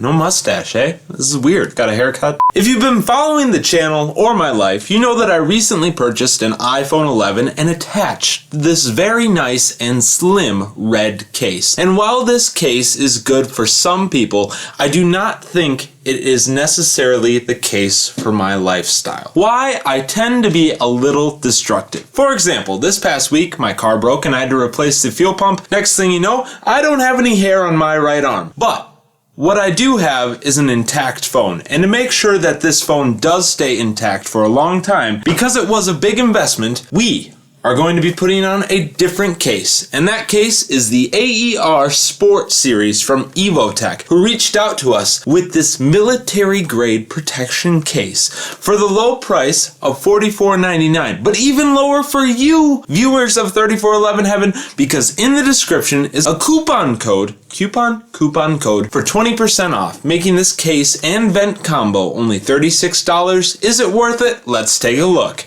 No mustache, eh? This is weird. Got a haircut? If you've been following the channel or my life, you know that I recently purchased an iPhone 11 and attached this very nice and slim red case. And while this case is good for some people, I do not think it is necessarily the case for my lifestyle. Why? I tend to be a little destructive. For example, this past week, my car broke and I had to replace the fuel pump. Next thing you know, I don't have any hair on my right arm. But what I do have is an intact phone, and to make sure that this phone does stay intact for a long time, because it was a big investment, we are going to be putting on a different case, and that case is the AER-SPORT series from Evutec, who reached out to us with this military-grade protection case for the low price of $44.99, but even lower for you, viewers of 3411 Heaven, because in the description is a coupon code for 20% off, making this case and vent combo only $36. Is it worth it? Let's take a look.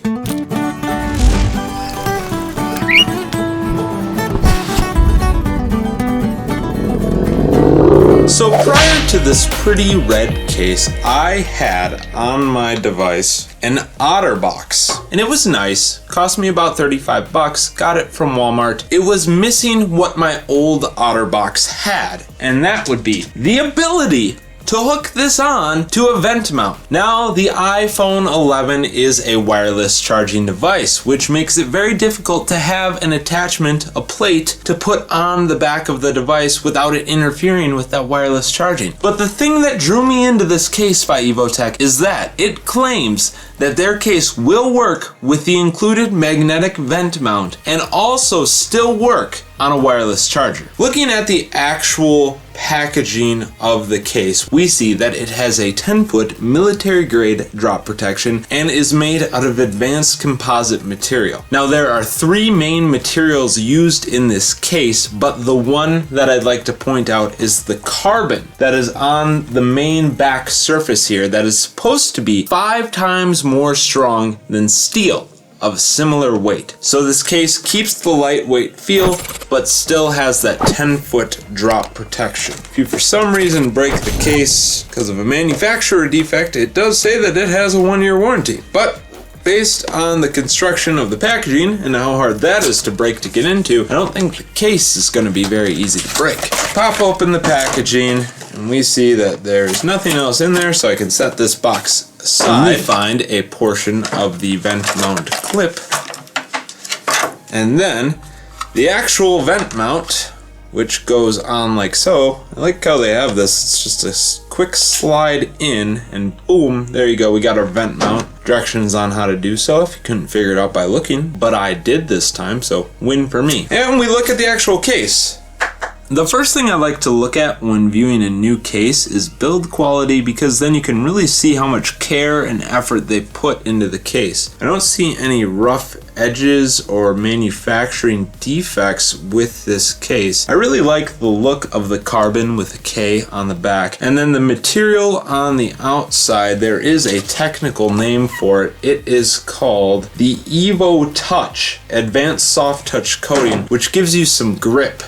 So prior to this pretty red case, I had on my device an OtterBox, and it was nice. Cost me about 35 bucks. Got it from Walmart. It was missing what my old OtterBox had, and that would be the ability to hook this on to a vent mount. Now, the iPhone 11 is a wireless charging device, which makes it very difficult to have an attachment, a plate, to put on the back of the device without it interfering with that wireless charging. But the thing that drew me into this case by Evutec is that it claims that their case will work with the included magnetic vent mount and also still work on a wireless charger. Looking at the actual packaging of the case, we see that it has a 10-foot military-grade drop protection and is made out of advanced composite material. Now, there are three main materials used in this case, but the one that I'd like to point out is the carbon that is on the main back surface here that is supposed to be 5 times more strong than steel of similar weight. So this case keeps the lightweight feel, but still has that 10-foot drop protection. If you for some reason break the case because of a manufacturer defect, it does say that it has a 1-year warranty. But based on the construction of the packaging and how hard that is to break to get into, I don't think the case is going to be very easy to break. Pop open the packaging and we see that there's nothing else in there, so I can set this box aside. We find a portion of the vent mount clip, and then the actual vent mount, which goes on like so. I like how they have this. It's just a quick slide in and boom, there you go. We got our vent mount. Directions on how to do so if you couldn't figure it out by looking, but I did this time, so win for me. And we look at the actual case. The first thing I like to look at when viewing a new case is build quality, because then you can really see how much care and effort they put into the case. I don't see any rough edges or manufacturing defects with this case. I really like the look of the carbon with a K on the back. And then the material on the outside, there is a technical name for it. It is called the EVUSOF Advanced Soft Touch Coating, which gives you some grip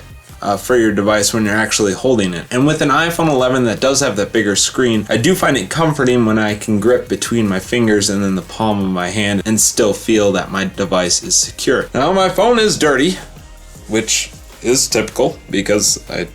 for your device when you're actually holding it. And with an iPhone 11 that does have that bigger screen, I do find it comforting when I can grip between my fingers and then the palm of my hand and still feel that my device is secure. Now, my phone is dirty, which is typical because I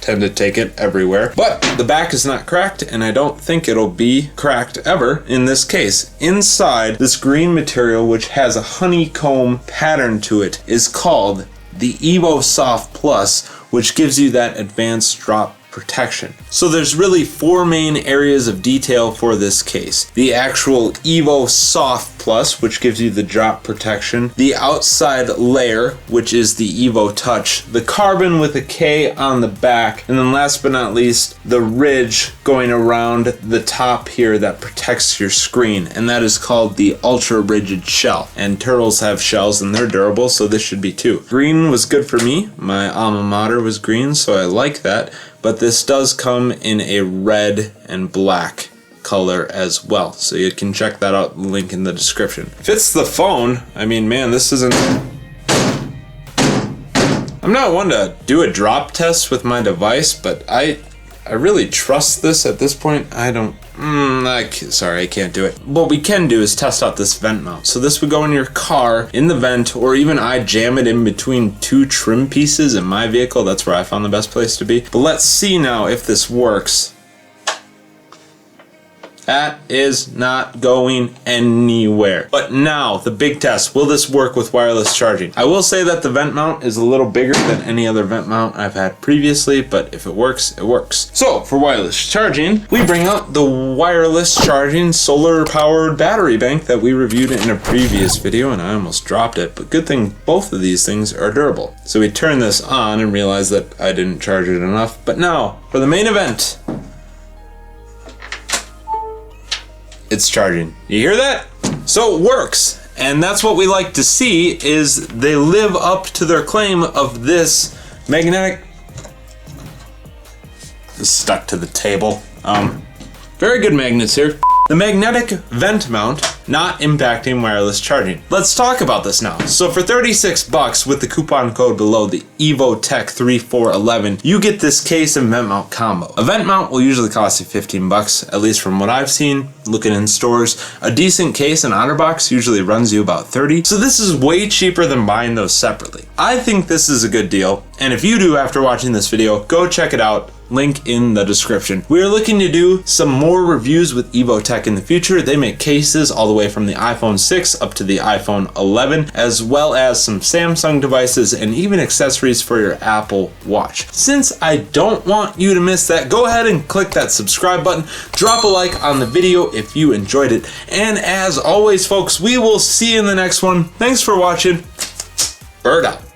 tend to take it everywhere, but the back is not cracked, and I don't think it'll be cracked ever in this case. Inside, this green material, which has a honeycomb pattern to it, is called the EVUSOF Plus, which gives you that advanced drop protection. So there's really 4 main areas of detail for this case. The actual EVUSOF Plus, which gives you the drop protection, the outside layer, which is the EVUTouch, the carbon with a K on the back, and then last but not least, the ridge going around the top here that protects your screen, and that is called the ultra rigid shell. And turtles have shells and they're durable, so this should be too. Green was good for me. My alma mater was green, so I like that. But this does come in a red and black color as well, so you can check that out, link in the description. Fits the phone. I mean, man, this isn't... I'm not one to do a drop test with my device, but I I really trust this at this point. Sorry, I can't do it. What we can do is test out this vent mount. So this would go in your car, in the vent, or even I jam it in between two trim pieces in my vehicle. That's where I found the best place to be. But let's see now if this works. That is not going anywhere. But now, the big test. Will this work with wireless charging? I will say that the vent mount is a little bigger than any other vent mount I've had previously, but if it works, it works. So, for wireless charging, we bring out the wireless charging solar-powered battery bank that we reviewed in a previous video, and I almost dropped it, but good thing both of these things are durable. So we turn this on and realize that I didn't charge it enough. But now, for the main event. It's charging. You hear that? So it works. And that's what we like to see, is they live up to their claim of this magnetic. It's stuck to the table. Very good magnets here. The magnetic vent mount not impacting wireless charging. Let's talk about this now. So for 36 bucks with the coupon code below, the Evutec 3411, you get this case and vent mount combo. A vent mount will usually cost you 15 bucks, at least from what I've seen looking in stores. A decent case and OtterBox usually runs you about 30. So this is way cheaper than buying those separately. I think this is a good deal. And if you do after watching this video, go check it out. Link in the description. We are looking to do some more reviews with Evutec in the future. They make cases all the way from the iPhone 6 up to the iPhone 11, as well as some Samsung devices and even accessories for your Apple Watch. Since I don't want you to miss that, go ahead and click that subscribe button. Drop a like on the video if you enjoyed it. And as always, folks, we will see you in the next one. Thanks for watching. Bird out.